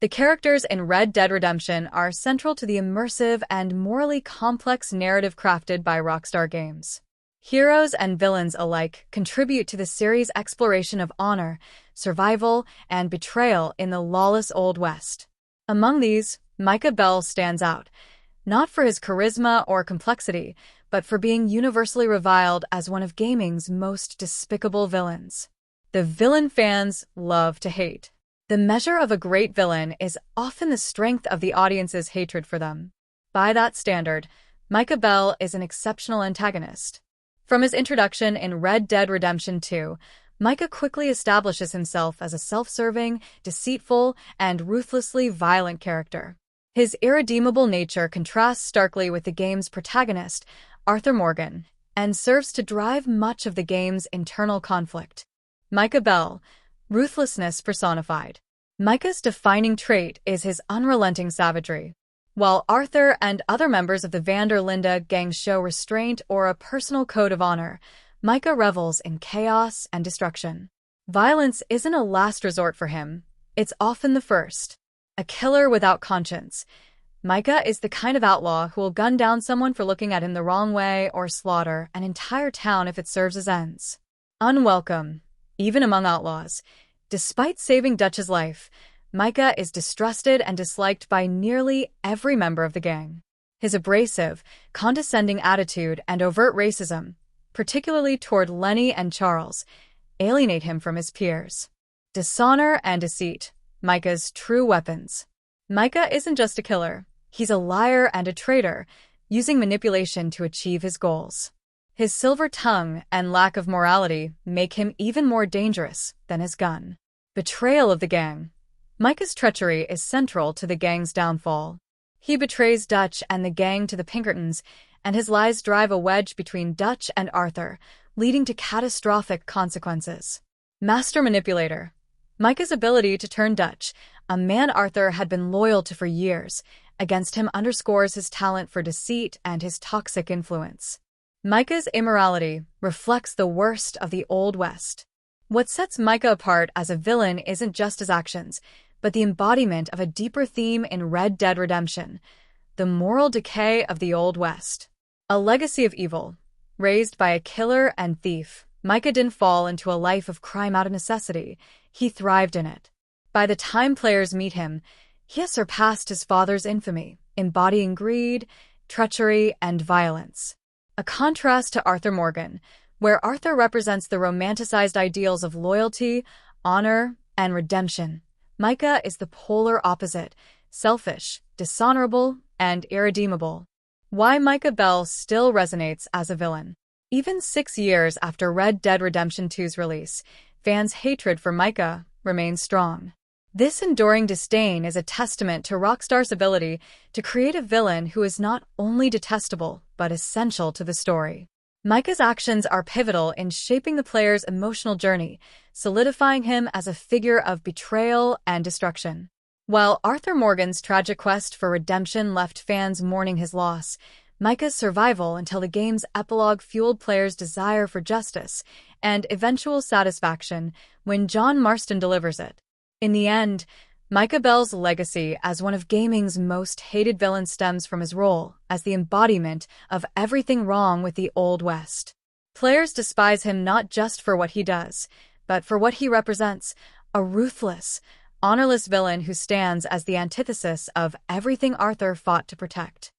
The characters in Red Dead Redemption are central to the immersive and morally complex narrative crafted by Rockstar Games. Heroes and villains alike contribute to the series' exploration of honor, survival, and betrayal in the lawless Old West. Among these, Micah Bell stands out, not for his charisma or complexity, but for being universally reviled as one of gaming's most despicable villains. The villain fans love to hate. The measure of a great villain is often the strength of the audience's hatred for them. By that standard, Micah Bell is an exceptional antagonist. From his introduction in Red Dead Redemption 2, Micah quickly establishes himself as a self-serving, deceitful, and ruthlessly violent character. His irredeemable nature contrasts starkly with the game's protagonist, Arthur Morgan, and serves to drive much of the game's internal conflict. Micah Bell, ruthlessness personified. Micah's defining trait is his unrelenting savagery. While Arthur and other members of the Van der Linde gang show restraint or a personal code of honor, Micah revels in chaos and destruction. Violence isn't a last resort for him, it's often the first. A killer without conscience, Micah is the kind of outlaw who will gun down someone for looking at him the wrong way or slaughter an entire town if it serves his ends. Unwelcome, even among outlaws. Despite saving Dutch's life, Micah is distrusted and disliked by nearly every member of the gang. His abrasive, condescending attitude and overt racism, particularly toward Lenny and Charles, alienate him from his peers. Dishonor and deceit, Micah's true weapons. Micah isn't just a killer, he's a liar and a traitor, using manipulation to achieve his goals. His silver tongue and lack of morality make him even more dangerous than his gun. Betrayal of the gang. Micah's treachery is central to the gang's downfall. He betrays Dutch and the gang to the Pinkertons, and his lies drive a wedge between Dutch and Arthur, leading to catastrophic consequences. Master manipulator. Micah's ability to turn Dutch, a man Arthur had been loyal to for years, against him underscores his talent for deceit and his toxic influence. Micah's immorality reflects the worst of the Old West. What sets Micah apart as a villain isn't just his actions, but the embodiment of a deeper theme in Red Dead Redemption, the moral decay of the Old West. A legacy of evil. Raised by a killer and thief, Micah didn't fall into a life of crime out of necessity. He thrived in it. By the time players meet him, he has surpassed his father's infamy, embodying greed, treachery, and violence. A contrast to Arthur Morgan, where Arthur represents the romanticized ideals of loyalty, honor, and redemption. Micah is the polar opposite, selfish, dishonorable, and irredeemable. Why Micah Bell still resonates as a villain. Even 6 years after Red Dead Redemption 2's release, fans' hatred for Micah remains strong. This enduring disdain is a testament to Rockstar's ability to create a villain who is not only detestable, but essential to the story. Micah's actions are pivotal in shaping the player's emotional journey, solidifying him as a figure of betrayal and destruction. While Arthur Morgan's tragic quest for redemption left fans mourning his loss, Micah's survival until the game's epilogue fueled players' desire for justice and eventual satisfaction when John Marston delivers it. In the end, Micah Bell's legacy as one of gaming's most hated villains stems from his role as the embodiment of everything wrong with the Old West. Players despise him not just for what he does, but for what he represents, a ruthless, honorless villain who stands as the antithesis of everything Arthur fought to protect.